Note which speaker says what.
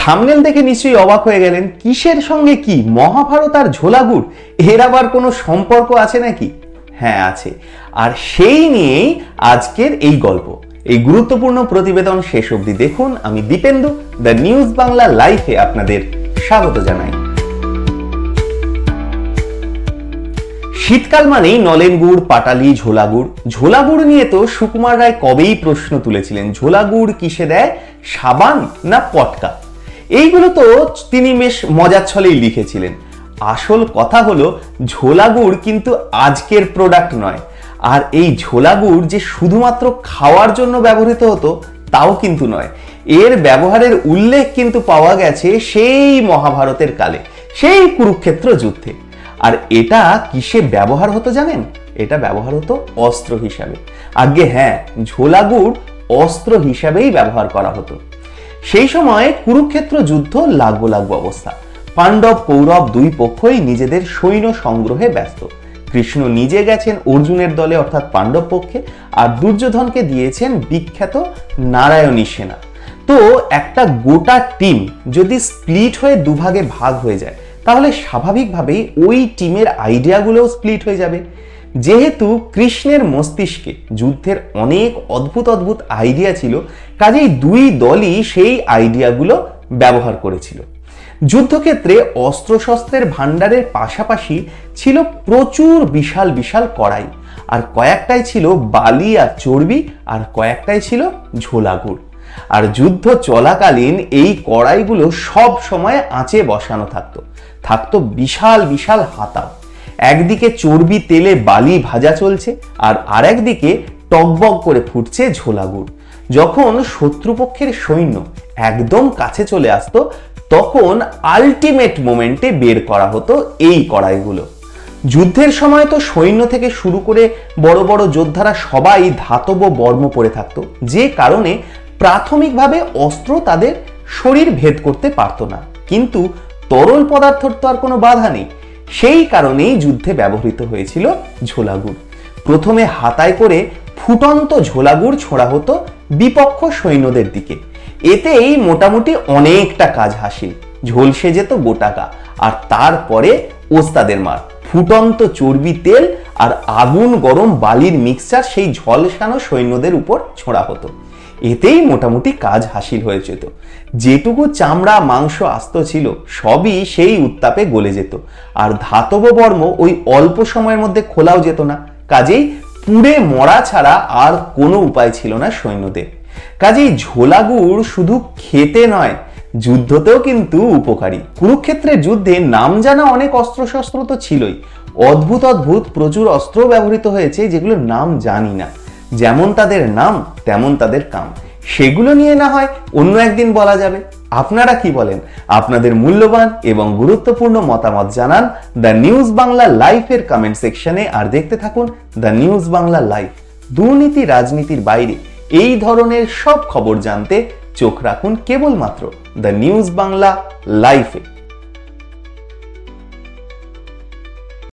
Speaker 1: Thumbnail দেখে নিশ্চয়ই অবাক হয়ে গেলেন, কিসের সঙ্গে কি, মহাভারত আর ঝোলাগুড়, এর আবার কোনো সম্পর্ক আছে নাকি? হ্যাঁ আছে, আর সেই নিয়েই আজকের এই গল্প। এই গুরুত্বপূর্ণ প্রতিবেদন শেষ অবধি দেখুন। আমি দীপেন্দু, দ্য নিউজ বাংলা লাইফে আপনাদের স্বাগত জানাই। শীতকাল মানেই নলেন গুড়, পাটালি, ঝোলাগুড়। ঝোলাগুড় নিয়ে তো সুকুমার রায় কবেই প্রশ্ন তুলেছিলেন, ঝোলাগুড় কিসে দেয়, সাবান না পটকা? এইগুলো তো তিনি বেশ মজার ছলেই লিখেছিলেন। আসল কথা হলো, ঝোলাগুড় কিন্তু আজকের প্রোডাক্ট নয়। আর এই ঝোলাগুড় যে শুধুমাত্র খাওয়ার জন্য ব্যবহৃত হতো তাও কিন্তু নয়। এর ব্যবহারের উল্লেখ কিন্তু পাওয়া গেছে সেই মহাভারতের কালে, সেই কুরুক্ষেত্র যুদ্ধে। আর এটা কিসে ব্যবহার হতো জানেন? এটা ব্যবহার হতো অস্ত্র হিসাবে। আগে হ্যাঁ, ঝোলাগুড় অস্ত্র হিসাবেই ব্যবহার করা হতো। সেই সময় কুরুক্ষেত্র যুদ্ধ লাগবো অবস্থা। পাণ্ডব কৌরব দুই পক্ষই নিজেদের সৈন্য সংগ্রহে ব্যস্ত। কৃষ্ণ নিজে গেছেন অর্জুনের দলে অর্থাৎ পাণ্ডব পক্ষে, আর দুর্যোধনকে দিয়েছেন বিখ্যাত নারায়ণী সেনা। তো একটা গোটা টিম যদি স্প্লিট হয়ে দুভাগে ভাগ হয়ে যায়, তাহলে স্বাভাবিকভাবেই ওই টিমের আইডিয়াগুলোও স্প্লিট হয়ে যাবে। যেহেতু কৃষ্ণের মস্তিষ্কে যুদ্ধের অনেক অদ্ভুত আইডিয়া ছিল, কাজেই দুই দলই সেই আইডিয়াগুলো ব্যবহার করেছিল। যুদ্ধক্ষেত্রে অস্ত্রশস্ত্রের ভাণ্ডারের পাশাপাশি ছিল প্রচুর বিশাল বিশাল কড়াই, আর কয়েকটাই ছিল বালি আর চর্বি, আর কয়েকটাই ছিল ঝোলাগুড়। আর যুদ্ধ চলাকালীন এই কড়াইগুলো সব সময় আঁচে বসানো থাকতো বিশাল বিশাল হাতা। একদিকে চর্বি তেলে বালি ভাজা চলছে, আর আরেকদিকে টকবক করে ফুটছে ঝোলাগুড়। যখন শত্রুপক্ষের সৈন্য একদম কাছে চলে আসতো, তখন আলটিমেট মোমেন্টে বের করা হতো এই কড়াইগুলো। যুদ্ধের সময় তো সৈন্য থেকে শুরু করে বড় বড় যোদ্ধারা সবাই ধাতব বর্ম পরে থাকতো, যে কারণে প্রাথমিকভাবে অস্ত্র তাদের শরীর ভেদ করতে পারত না। কিন্তু তরল পদার্থর তো আর কোনো বাধা নেই, সেই কারণেই যুদ্ধে ব্যবহৃত হয়েছিল ঝোলাগুড়। প্রথমে হাতায় করে ফুটন্ত ঝোলাগুড় ছোড়া হতো বিপক্ষ সৈন্যদের দিকে। এতেই মোটামুটি অনেকটা কাজ হাসিল, ঝলসে যেত গোটাকা। আর তারপরে ওস্তাদের মার, ফুটন্ত চর্বি তেল আর আগুন গরম বালির মিক্সচার সেই ঝলসানো সৈন্যদের উপর ছোঁড়া হতো। এতেই মোটামুটি কাজ হাসিল হয়ে যেত। যেটুকু চামড়া মাংস আস্ত ছিল সবই সেই উত্তাপে গলে যেত, আর ধাতব বর্ম ওই অল্প সময়ের মধ্যে খোলাও যেত না। কাজেই পুড়ে মরা ছাড়া আর কোনো উপায় ছিল না সৈন্যদের। কাজেই ঝোলাগুড় শুধু খেতে নয়, যুদ্ধতেও কিন্তু উপকারী। কুরুক্ষেত্রের যুদ্ধে নাম জানা অনেক অস্ত্রশস্ত্র তো ছিলই, অদ্ভুত প্রচুর অস্ত্র ব্যবহৃত হয়েছে যেগুলোর নাম জানি না। যেমন তাদের নাম তেমন তাদের কাম, সেগুলো নিয়ে না হয় অন্য একদিন বলা যাবে। আপনারা কি বলেন? আপনাদের মূল্যবান এবং গুরুত্বপূর্ণ মতামত জানান দ্য নিউজ বাংলা লাইফের কমেন্ট সেকশনে। আর দেখতে থাকুন দ্য নিউজ বাংলা লাইফ। দুর্নীতি রাজনীতির বাইরে এই ধরনের সব খবর জানতে চোখ রাখুন কেবলমাত্র দ্য নিউজ বাংলা লাইফে।